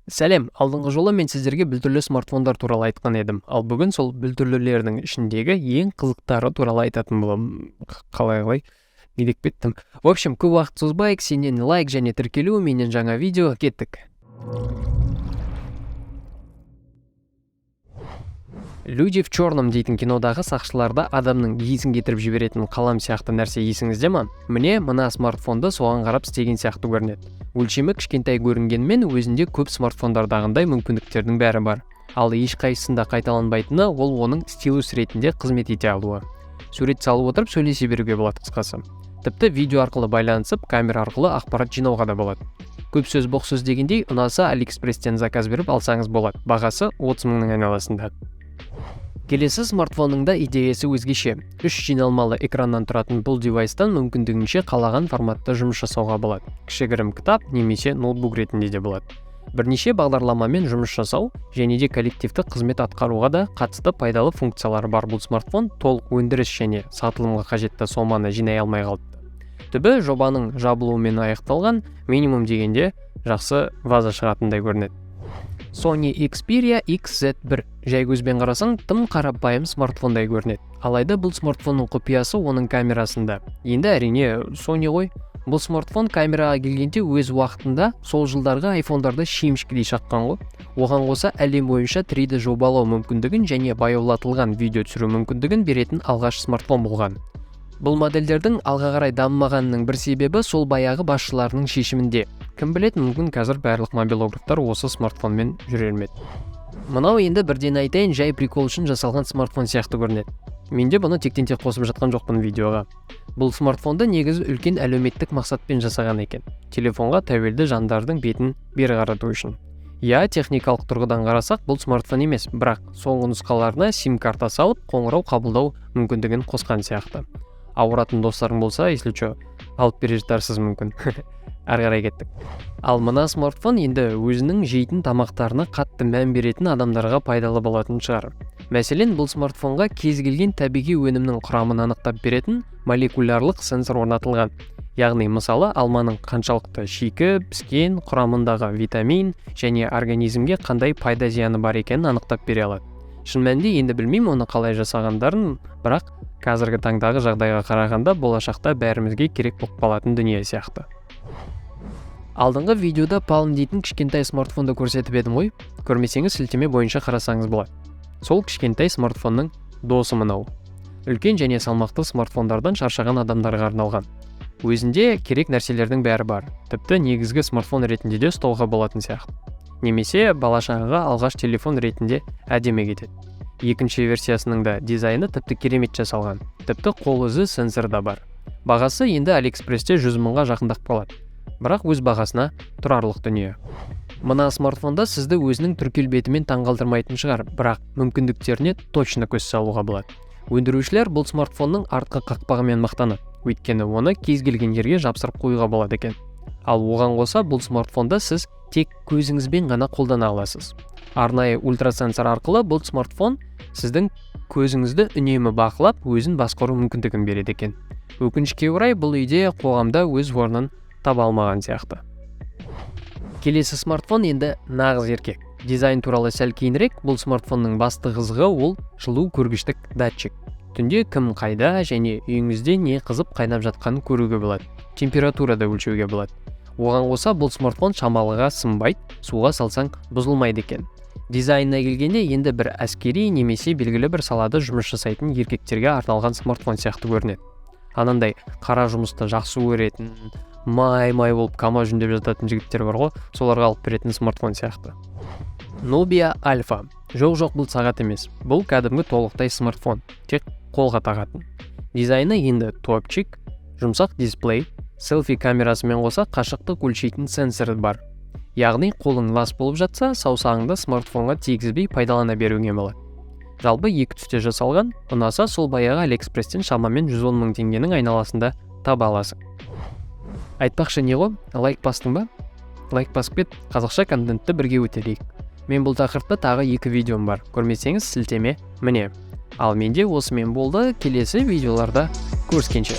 Сәлем, алдыңғы жолы мен сіздерге бүлдірлі смартфондар туралы айтқан едім. Ал бүгін сол бүлдірлілердің ішіндегі ең қызықтары туралы айтатын боламын. Қалай недеп кеттім. В общем, көп уақыт созбайық, сенен лайк және тіркелу, менен жаңа видео, кеттік. Люди в черном дейтін кинодағы сақшыларда адамның есін кетіріп жіберетін қалам сияқты нәрсе есіңізде ма? Мына смартфонды соған қарап істеген сияқты көрінеді. Өлшемі кішкентай көрінгенмен өзінде көп смартфондардағындай мүмкіндіктердің бәрі бар. Ал ешқайсысында қайталанбайтыны ол оның стилус ретінде қызмет ете алуы. Сурет салып отырып сөйлесе беруге болады қысқасы. Тіпті видео арқылы байланысып, камера арқылы ақпарат жинауға да болады. Көп сөз боқ сөз дегендей, ұнаса Алиэкспресстен заказ беріп алсаңыз болады. Бағасы 30 мыңның айналасында. Келесі смартфонның да идеясы өзгеше. 3 жиналмалы экраннан тұратын бұл девайстан мүмкіндігінше қалаған форматта жұмыс жасауға болады. Кішігірім кітап немесе ноутбук ретінде де болады. Бірнеше бағдарламамен жұмыс жасау және де коллективті қызмет атқаруға да қатысты пайдалы функциялары бар бұл смартфон толық өндіріс және сатылымға қажетті соманы жинай алмай қалды. Түбі жобаның жабылуымен аяқталған, минимум дегенде жақсы ваза шығатындай көрінеді. Sony Xperia XZ1 жай көзбен қарасаң тым қарапайым смартфондай көрінеді. Алайда бұл смартфонның құпиясы оның камерасында. Енді әрине Sony ғой. Бұл смартфон камераға келгенде өз уақытында сол жылдарғы айфондарды шемішкедей шаққан ғой. Оған қоса әлем бойынша 3D жобалау мүмкіндігін және баяулатылған видео түсіру мүмкіндігін беретін алғаш смартфон болған. Бұл модельдердің алға қарай дамымағанының бір себебі сол баяғы басшыларының шешімінде. Кім білет, мүмкін қазір барлық мобилографтар осы смартфонмен жүрер ме еді. Мынау енді бірден айтайын, жай прикол үшін жасалған смартфон сияқты көрінеді. Менде бұны тектен-тек қосып жатқан жоқпын видеоға. Бұл смартфонды негізі үлкен әлеуметтік мақсатпен жасаған екен. Телефонға тәуелді жандардың бетін бері қарату үшін. Техникалық тұрғыдан қарасақ, бұл смартфон емес, бірақ соңғы нұсқаларына сим-карта салып, қоңырау қабылдау мүмкіндігін қосқан сияқты. Ауыратын достарың болса, если что, алып бере жатарсыз мүмкін. Ары қарай кеттік. Ал мына смартфон енді өзінің жейтін тамақтарына қатты мән беретін адамдарға пайдалы болатын шығар. Мәселен, бұл смартфонға кез келген табиғи өнімнің құрамын анықтап беретін молекулярлық сенсор орнатылған. Яғни, мысалы, алманың қаншалықты шикі, піскен, құрамындағы витамин және организмге қандай пайда зияны бар екенін анықтап бере алады. Шын мәнінде енді білмеймін оны қалай жасағандарын, бірақ қазіргі таңдағы жағдайға қарағанда болашақта бәрімізге керек болып қалатын дүние сияқты. Алдыңғы видеода Palm дейтін кішкентай смартфонды көрсетіп едім ғой. Көрмесеңіз сілтеме бойынша қарасаңыз болады. Сол кішкентай смартфонның досы мынау. Үлкен және салмақты смартфондардан шаршаған адамдарға арналған. Өзінде керек нәрселердің бәрі бар. Тіпті негізгі смартфон ретінде де ұстауға болатын сияқты. Немесе балашағыға алғаш телефон ретінде әдемі кетеді. Екінші версиясының да дизайны тіпті керемет жасалған. Тіпті қол өзі сенсор да бар. Бағасы енді Алиэкспрессте 100 мыңға жақындап қалады. Бірақ өз бағасына тұрарлық дүние. Мына смартфонда сізді өзінің түр келбетімен таңғалдырмайтын шығар, бірақ мүмкіндіктеріне точно көз салуға болады. Өндірушілер бұл смартфонның артқы қақпағымен мақтанады, өйткені оны кез келген жерге жапсырып қоюға болады екен. Ал оған қоса бұл смартфонда сіз тек көзіңізбен ғана қолдана аласыз. Арнайы ультрасенсор арқылы бұл смартфон сіздің көзіңізді үнемі бақылап, өзін басқару мүмкіндігін береді екен. Өкінішке орай бұл идея қоғамда өз орнын таба алмаған сияқты. Келесі смартфон енді нағыз еркек. Дизайн туралы сәл кейінірек, бұл смартфонның басты қызығы ол жылу көргіштік датчик. Түнде кім қайда және үйіңізде не қызып қайнап жатқанын көруге болады. Температурада өлшеуге болады. Оған қоса бұл смартфон шамалыға сынбайды, суға салсаң бұзылмайды екен. Дизайнына келгенде енді бір әскери немесе белгілі бір салада жұмыс жасайтын еркектерге арналған смартфон сияқты көрінеді. Анандай қара жұмысты жақсы көретін, май болып кама жүндеп жататын жігіттер бар ғой, соларға алып беретін смартфон сияқты. Nubia Alpha. Жоқ, бұл сағат емес. Бұл кәдімгі толықтай смартфон, тек қолға тағатын. Дизайны енді топчик, жұмсақ дисплей, селфи камерасымен қоса қашықтық өлшейтін сенсоры бар. Яғни қолың лас болып жатса, саусағыңды смартфонға тигізбей пайдалана беруге болады. Жалпы 2 түсте жасалған, ұнаса сол баяғы Алиэкспресстен шамамен 110 мың теңгенің айналасында таба аласың. Айтпақшы не ғой, лайк бастың ба? Лайк басып кет, қазақша контентті бірге өтелейік. Мен бұл тақырыпта тағы 2 видеом бар, көрмесеңіз сілтеме міне. Ал менде осымен болды, келесі видеоларда көріскенше.